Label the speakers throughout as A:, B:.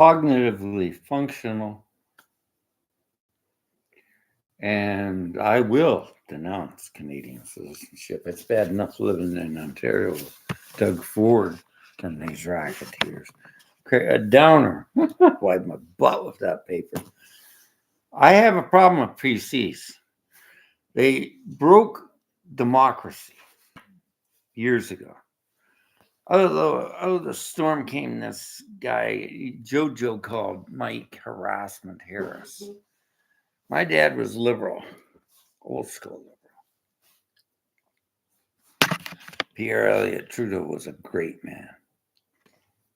A: cognitively functional, and I will denounce Canadian citizenship. It's bad enough living in Ontario with Doug Ford and these racketeers. A downer. Wipe my butt with that paper. I have a problem with PCs. They broke democracy years ago. Out of the storm came this guy, Jojo, called Mike Harassment Harris. My dad was liberal, old school liberal. Pierre Elliott Trudeau was a great man.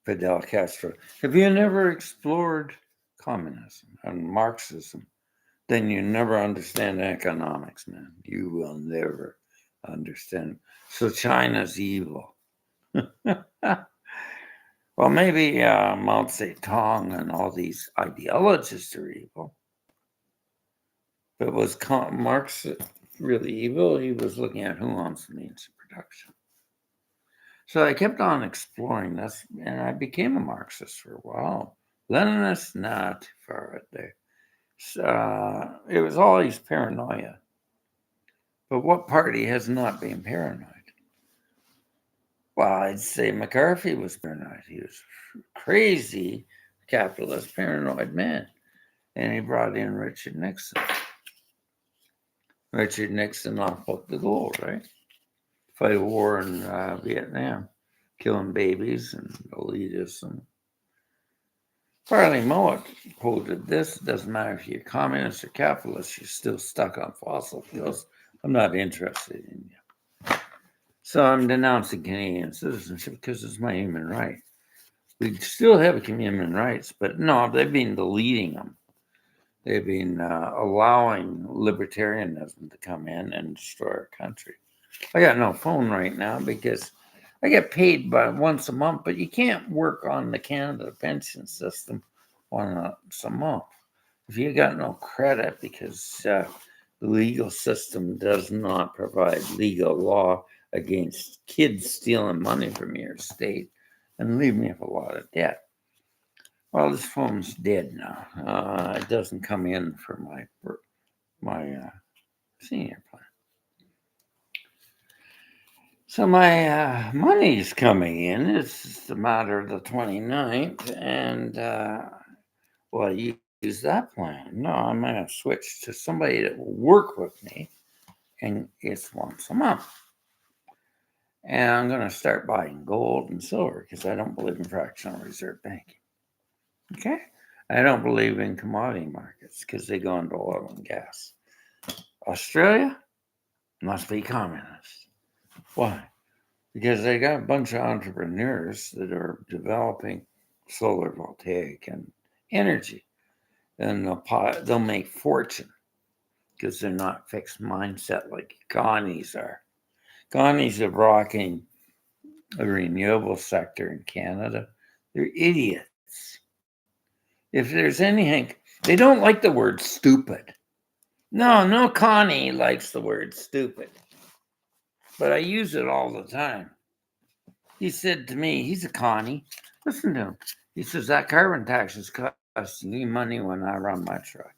A: Fidel Castro. Have you never explored communism and Marxism? Then you never understand economics, man. You will never understand. So China's evil. Well, maybe Mao Zedong and all these ideologists are evil. But was Marx really evil? He was looking at who owns the means of production. So I kept on exploring this, and I became a Marxist for a while. Leninist, not too far right there. It was always paranoia. But what party has not been paranoid? Well, I'd say McCarthy was paranoid. He was crazy, capitalist, paranoid man. And he brought in Richard Nixon. Richard Nixon off the gold, right? Fight a war in Vietnam, killing babies and elitism. Farley Mowat quoted this: "Doesn't matter if you're communist or capitalist, you're still stuck on fossil fuels. I'm not interested in you." So I'm denouncing Canadian citizenship because it's my human right. We still have human rights, but no, they've been deleting them. They've been allowing libertarianism to come in and destroy our country. I got no phone right now because I get paid by once a month, but you can't work on the Canada pension system once a month. If you got no credit because the legal system does not provide legal law against kids stealing money from your state and leave me with a lot of debt. Well, this phone's dead now. It doesn't come in for my senior plan. So my money's coming in. It's a matter of the 29th, and well, I use that plan. No, I'm going to switch to somebody that will work with me, and it's once a month. And I'm going to start buying gold and silver because I don't believe in fractional reserve banking. Okay? I don't believe in commodity markets because they go into oil and gas. Australia must be communist. Why? Because they got a bunch of entrepreneurs that are developing solar voltaic and energy. And they'll make fortune because they're not fixed mindset like Connies are. Connies are rocking the renewable sector in Canada. They're idiots. If there's anything, they don't like the word stupid. No Connie likes the word stupid. But I use it all the time. He said to me, he's a Connie. Listen to him. He says, that carbon tax is costing me money when I run my truck.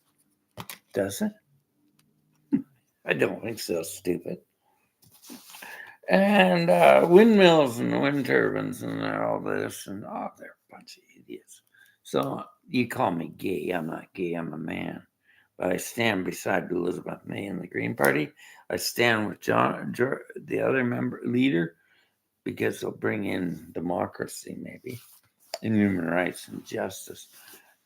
A: Does it? I don't think so, stupid. And windmills and wind turbines and all this, and they're a bunch of idiots. So you call me gay. I'm not gay, I'm a man. But I stand beside Elizabeth May and the Green Party. I stand with the other leader, because they'll bring in democracy, maybe, and human rights and justice.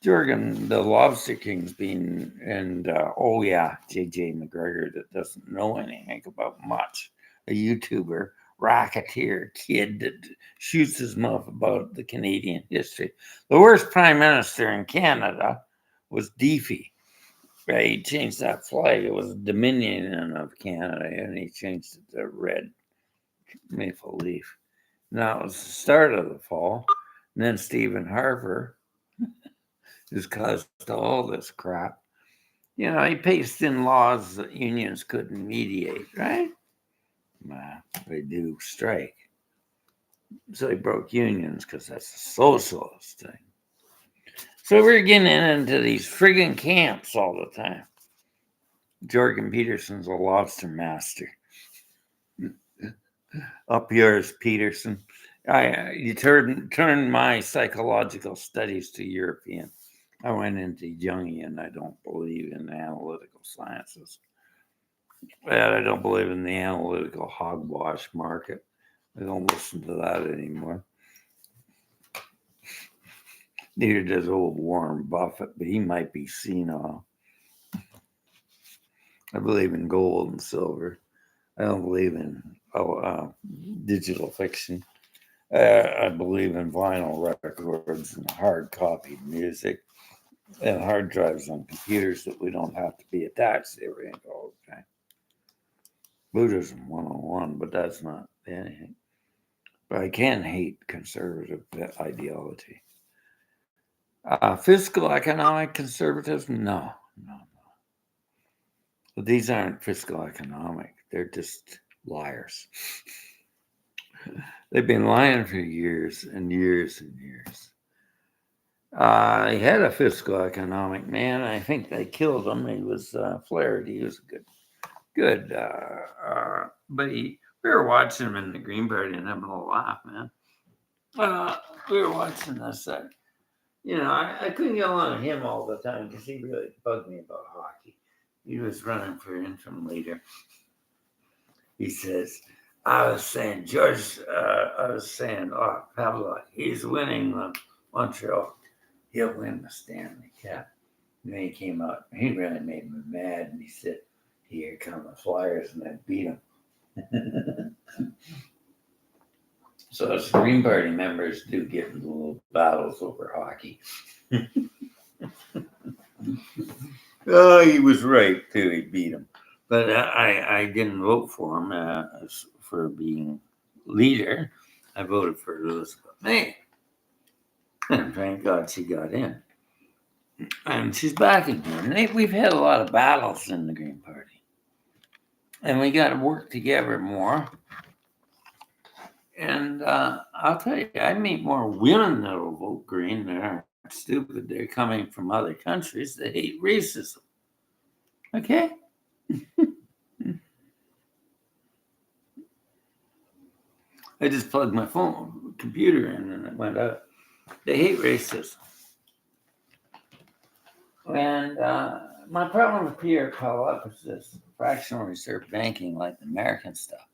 A: Jorgen, the Lobster King's been, and JJ McGregor, that doesn't know anything about much, a YouTuber, racketeer, kid that shoots his mouth about the Canadian history. The worst prime minister in Canada was Deafy. Right? He changed that flag. It was Dominion of Canada, and he changed it to red maple leaf. Now it was the start of the fall. And then Stephen Harper, who's caused all this crap, he pasted in laws that unions couldn't mediate, right? They do strike. So he broke unions because that's a socialist thing. So we're getting into these friggin' camps all the time. Jorgen Peterson's a lobster master. Up yours, Peterson. You turned my psychological studies to European. I went into Jungian. I don't believe in the analytical sciences. And I don't believe in the analytical hogwash market. I don't listen to that anymore. Neither does old Warren Buffett, but he might be senile. I believe in gold and silver. I don't believe in digital fiction. I believe in vinyl records and hard copied music and hard drives on computers that we don't have to be attached to everything all the time. Buddhism 101, but that's not anything. But I can hate conservative ideology. Fiscal economic conservatism? No. But these aren't fiscal economic. They're just liars. They've been lying for years and years and years. He had a fiscal economic man. I think they killed him. He was Flaherty. He was good. But we were watching him in the Green Party and having a laugh, man. We were watching this. I couldn't get along with him all the time because he really bugged me about hockey. He was running for interim leader. He says, Pavlov, he's winning Montreal. He'll win the Stanley Cup. And then he came out, and he really made me mad, and he said, here come the Flyers, and I beat them. So us Green Party members do get into little battles over hockey. Oh, he was right, too. He beat him. But I didn't vote for him for being leader. I voted for Elizabeth May. And thank God she got in. And she's back again. We've had a lot of battles in the Green Party. And we got to work together more. And I'll tell you, I meet more women that will vote Green that aren't stupid. They're coming from other countries that hate racism. Okay? I just plugged my computer in and it went out. They hate racism. And my problem with Pierre Pavlov is this fractional reserve banking, like the American stuff.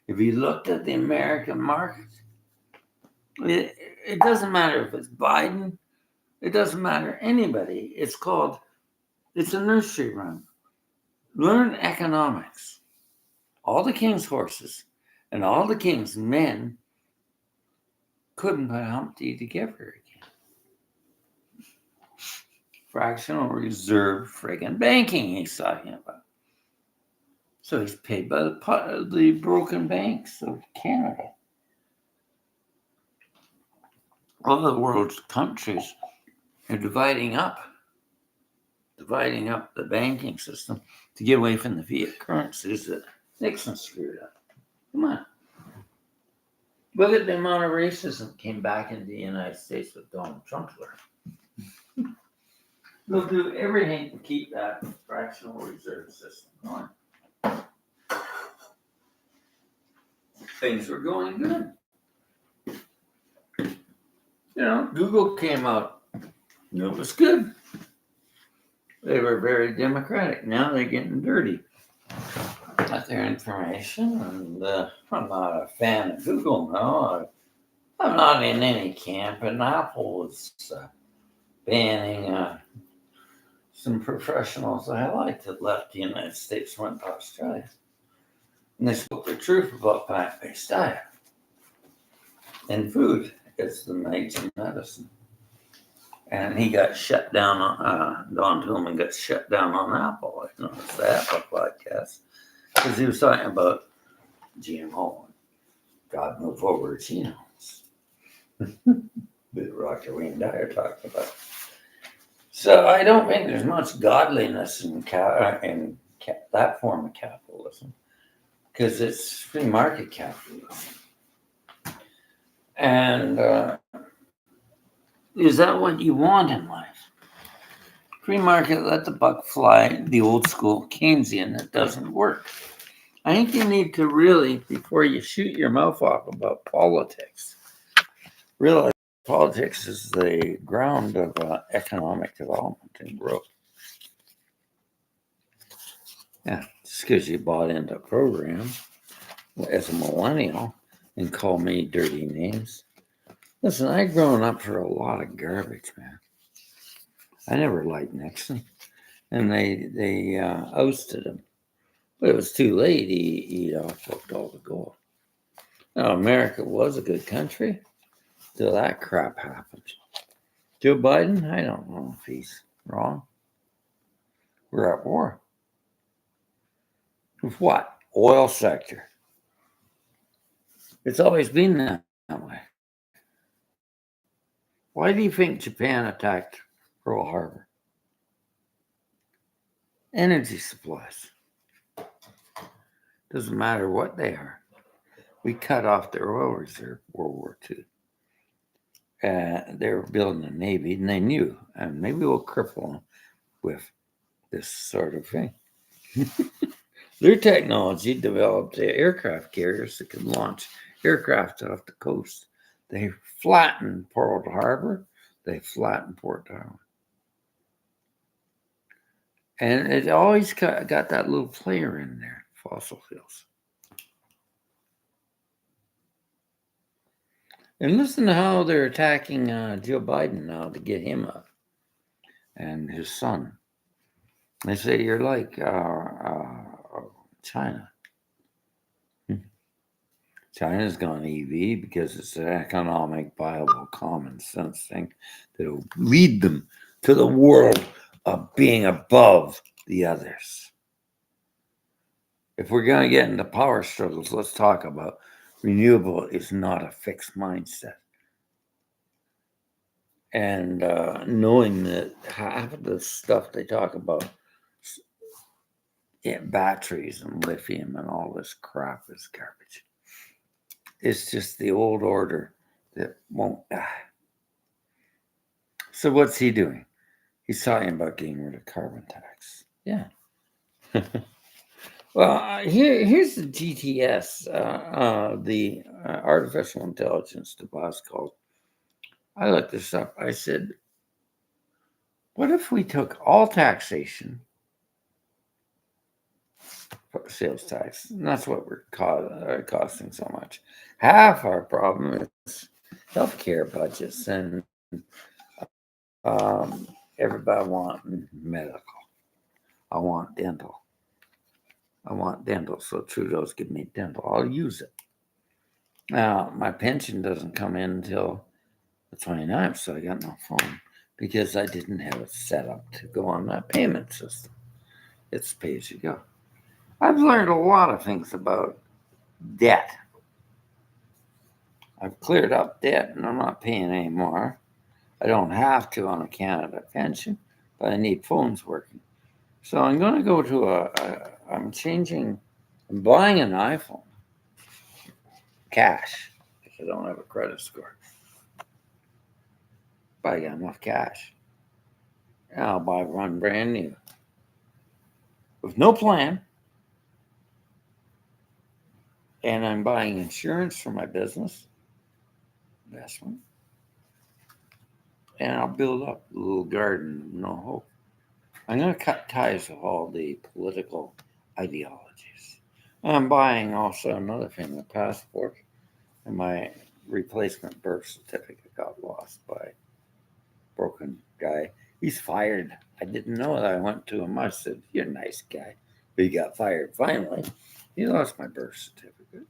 A: If you looked at the American market, it doesn't matter if it's Biden, it doesn't matter anybody. It's a nursery rhyme. Learn economics. All the king's horses and all the king's men couldn't put Humpty together again. Fractional reserve friggin' banking he's talking about. So he's paid by the broken banks of Canada. All the world's countries are dividing up the banking system to get away from the fiat currencies that Nixon screwed up. Come on. Look at the amount of racism that came back into the United States with Donald Trump. They'll do everything to keep that fractional reserve system going. Things were going good. Google came out. It was good. They were very democratic. Now they're getting dirty. Got their information, and I'm not a fan of Google now. I'm not in any camp, and Apple is banning some professionals I liked that left the United States, went to Australia. And they spoke the truth about plant-based diet and food. It's the major medicine. And he got shut down Don Tillman got shut down on Apple. I noticed the Apple podcast. Because he was talking about GMO. God move over genomes. That Dr. Wayne Dyer talked about. So I don't think there's much godliness in that form of capitalism. Because it's free market capitalism. And Is that what you want in life? Free market, let the buck fly, the old school Keynesian, it doesn't work. I think you need to really, before you shoot your mouth off about politics, realize politics is the ground of economic development and growth. Yeah, just because you bought into a program as a millennial and call me dirty names. Listen, I've grown up for a lot of garbage, man. I never liked Nixon, and they ousted him. But it was too late. He fucked all the gold. Now, America was a good country till that crap happened. Joe Biden, I don't know if he's wrong. We're at war. With what? Oil sector. It's always been that way. Why do you think Japan attacked Pearl Harbor? Energy supplies. Doesn't matter what they are. We cut off their oil reserve World War II. They were building a navy, and they knew, and maybe we'll cripple them with this sort of thing. Their technology developed aircraft carriers that could launch aircraft off the coast. They flattened Pearl Harbor. They flattened Port Darwin. And it always got that little player in there, fossil fuels. And listen to how they're attacking Joe Biden now to get him up and his son. They say you're like China. China's gone EV because it's an economic, viable, common sense thing that will lead them to the world of being above the others. If we're going to get into power struggles, let's talk about renewable is not a fixed mindset. And knowing that half of the stuff they talk about, batteries and lithium and all this crap is garbage. It's just the old order that won't die. So what's he doing? He's talking about getting rid of carbon tax. Yeah. Well, here's the GTS, the artificial intelligence device called. I looked this up. I said, what if we took all taxation, sales tax, and that's what we're costing so much. Half our problem is healthcare budgets, and everybody wanting medical. I want dental. So Trudeau's give me dental. I'll use it. Now, my pension doesn't come in until the 29th, so I got no phone because I didn't have it set up to go on that payment system. It's pay as you go. I've learned a lot of things about debt. I've cleared up debt and I'm not paying anymore. I don't have to on a Canada pension, but I need phones working. So I'm going to go to I'm buying an iPhone cash because I don't have a credit score. But I got enough cash. And I'll buy one brand new with no plan. And I'm buying insurance for my business investment. And I'll build up a little garden of no hope. I'm going to cut ties with all the political ideologies. I'm buying also another thing, a passport, and my replacement birth certificate got lost by a broken guy. He's fired. I didn't know that. I went to him. I said, "You're a nice guy." But he got fired finally. He lost my birth certificate.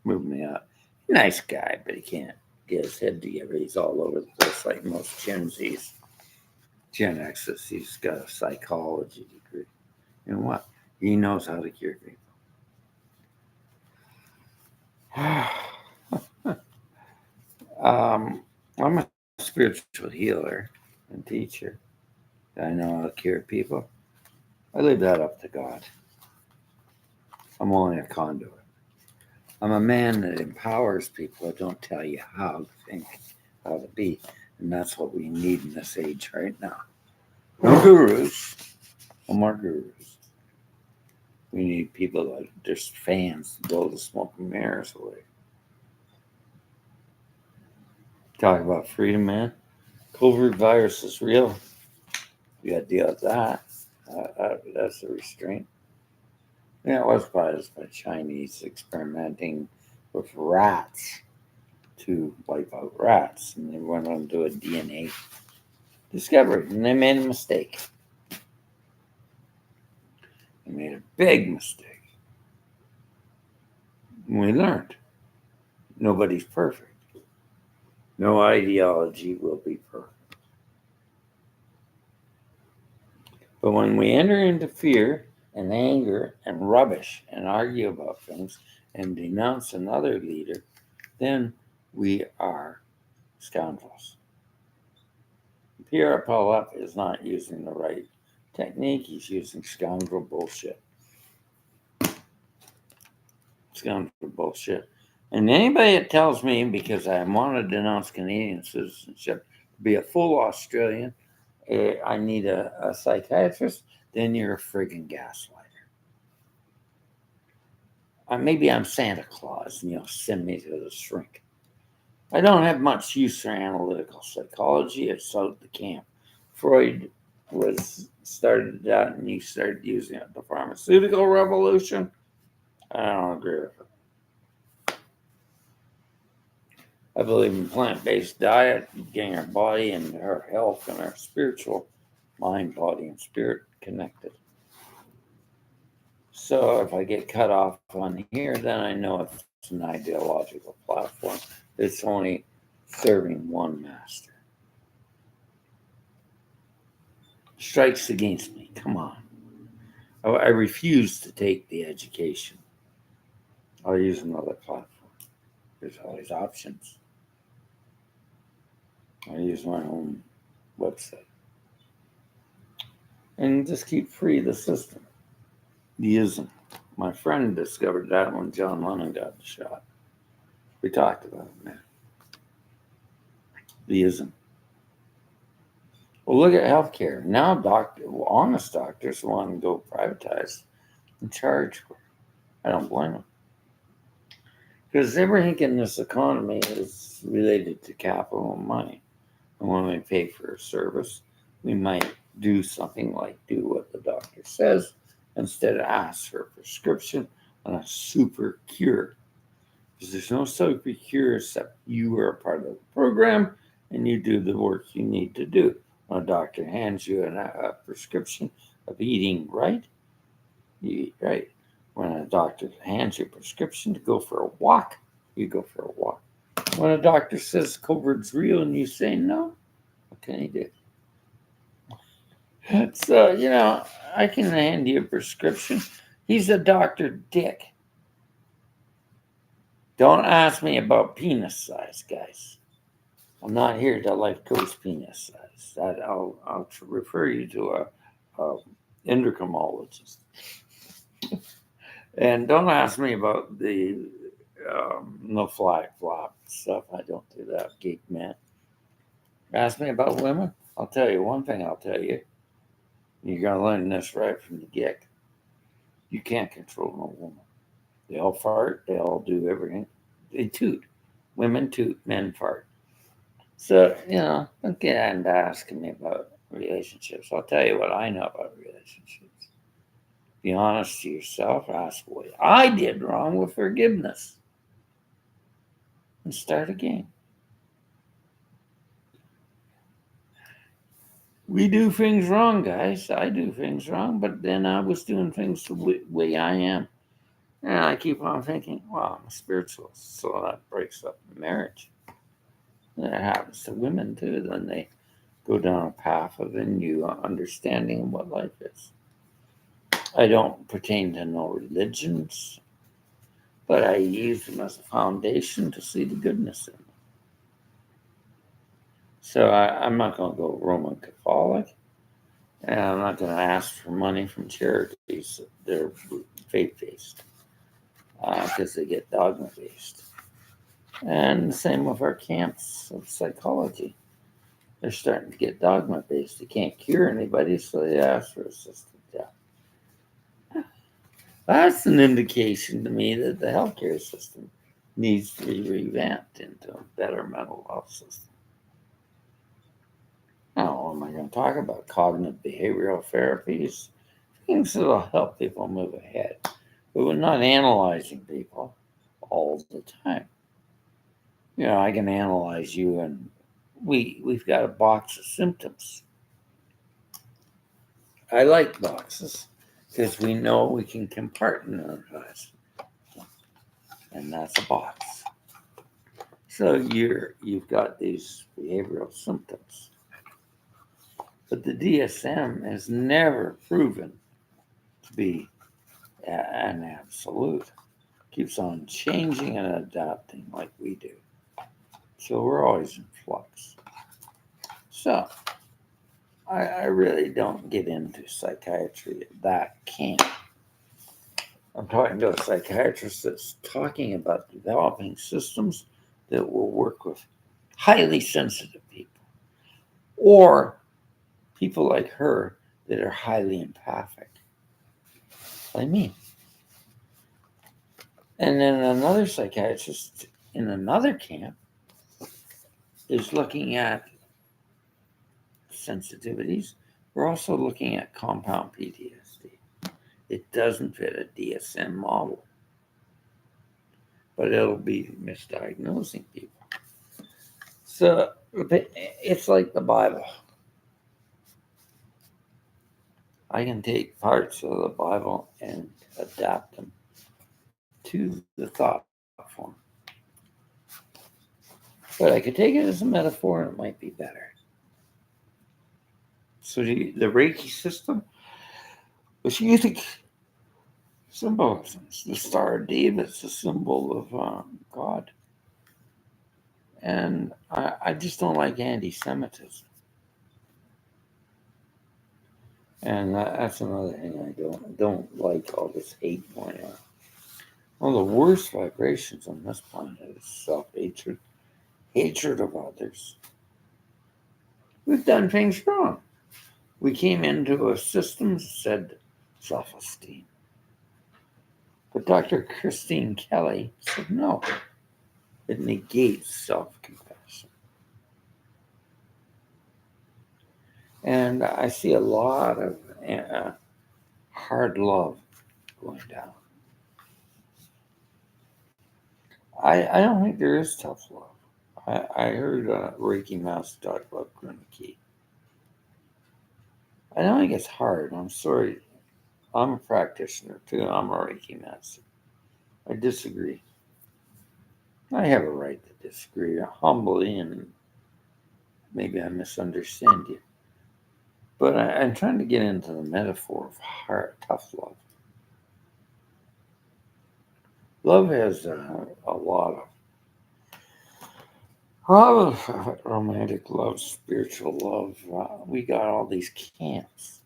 A: Moved me up. Nice guy, but he can't get his head together. He's all over the place like most Gen Zs. Gen X's. He's got a psychology degree. You know what? He knows how to cure people. I'm a spiritual healer and teacher. I know how to cure people. I leave that up to God. I'm only a conduit. I'm a man that empowers people. I don't tell you how to think, how to be. And that's what we need in this age right now. No gurus. No more gurus. We need people that are just fans to blow the smoke and mirrors away. Talk about freedom, man. COVID virus is real. You got to deal with that. That's a restraint. Yeah, it was caused by Chinese experimenting with rats to wipe out rats, and they went on to do a DNA discovery, and they made a mistake. They made a big mistake. And we learned nobody's perfect. No ideology will be perfect. But when we enter into fear and anger and rubbish and argue about things and denounce another leader, then we are scoundrels. Pierre Paulette is not using the right technique. He's using scoundrel bullshit. Scoundrel bullshit. And anybody that tells me, because I want to denounce Canadian citizenship, to be a full Australian, I need a psychiatrist, then you're a friggin' gaslighter. Maybe I'm Santa Claus and you'll send me to the shrink. I don't have much use for analytical psychology. It's out the camp. Freud started that and he started using it. The pharmaceutical revolution, I don't agree with it. I believe in plant-based diet, getting our body and our health and our spiritual mind, body, and spirit connected. So if I get cut off on here, then I know it's an ideological platform. It's only serving one master. Strikes against me. Come on. I refuse to take the education. I'll use another platform. There's always options. I use my own website. And just keep free the system. The ism. My friend discovered that when John Lennon got the shot. We talked about it, man. The ism. Well, look at healthcare. Now, honest doctors want to go privatize and charge for it. I don't blame them. Because everything in this economy is related to capital and money. And when we pay for a service, we might do something like do what the doctor says instead of ask for a prescription and a super cure. Because there's no super cure except you are a part of the program and you do the work you need to do. When a doctor hands you a prescription of eating right, you eat right. When a doctor hands you a prescription to go for a walk, you go for a walk. When a doctor says COVID's real and you say no, what can he do? So, I can hand you a prescription. He's a Dr. Dick. Don't ask me about penis size, guys. I'm not here to life coach penis size. I'll refer you to a endocrinologist. And don't ask me about the no fly flop stuff. I don't do that, geek man. Ask me about women. I'll tell you one thing. I'll tell you. You're gonna learn this right from the get. You can't control no woman. They all fart. They all do everything. They toot. Women toot. Men fart. So, don't get into asking me about relationships. I'll tell you what I know about relationships. Be honest to yourself. Ask what I did wrong with forgiveness. And start again. We do things wrong, guys. I do things wrong, but then I was doing things the way I am. And I keep on thinking, well, I'm a spiritualist, so that breaks up marriage. That happens to women too. Then they go down a path of a new understanding of what life is. I don't pertain to no religions, but I use them as a foundation to see the goodness in them. So I'm not going to go Roman Catholic, and I'm not going to ask for money from charities. They're faith-based because they get dogma-based. And the same with our camps of psychology. They're starting to get dogma based. They can't cure anybody, so they ask for assisted death. That's an indication to me that the healthcare system needs to be revamped into a better mental health system. Now, what am I going to talk about? Cognitive behavioral therapies, things that will help people move ahead. But we're not analyzing people all the time. I can analyze you, and we've got a box of symptoms. I like boxes because we know we can compartmentalize, and that's a box. So you've got these behavioral symptoms, but the DSM has never proven to be an absolute. Keeps on changing and adapting like we do. So we're always in flux. So I really don't get into psychiatry at that camp. I'm talking to a psychiatrist that's talking about developing systems that will work with highly sensitive people or people like her that are highly empathic. Like me. And then another psychiatrist in another camp is looking at sensitivities. We're also looking at compound PTSD. It doesn't fit a DSM model, but it'll be misdiagnosing people. So it's like the Bible. I can take parts of the Bible and adapt them to the thought form. But I could take it as a metaphor and it might be better. So the Reiki system was using symbolisms. The Star of David is a symbol of God. And I just don't like anti-Semitism. And that's another thing I don't like, all this hate going on. One of the worst vibrations on this planet is self-hatred, hatred of others. We've done things wrong. We came into a system that said self-esteem. But Dr. Christine Kelly said no. It negates self-compassion. And I see a lot of hard love going down. I don't think there is tough love. I heard Reiki Master talk about Kruniki. I don't think it's hard. I'm sorry. I'm a practitioner too. I'm a Reiki Master. I disagree. I have a right to disagree humbly, and maybe I misunderstand you. But I'm trying to get into the metaphor of hard, tough love. Love has a lot of romantic love, spiritual love. We got all these camps.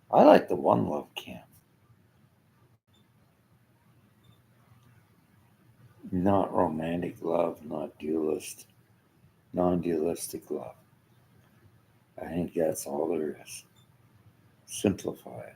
A: I like the one love camp. Not romantic love, not dualist, non-dualistic love. I think that's all there is. Simplify it.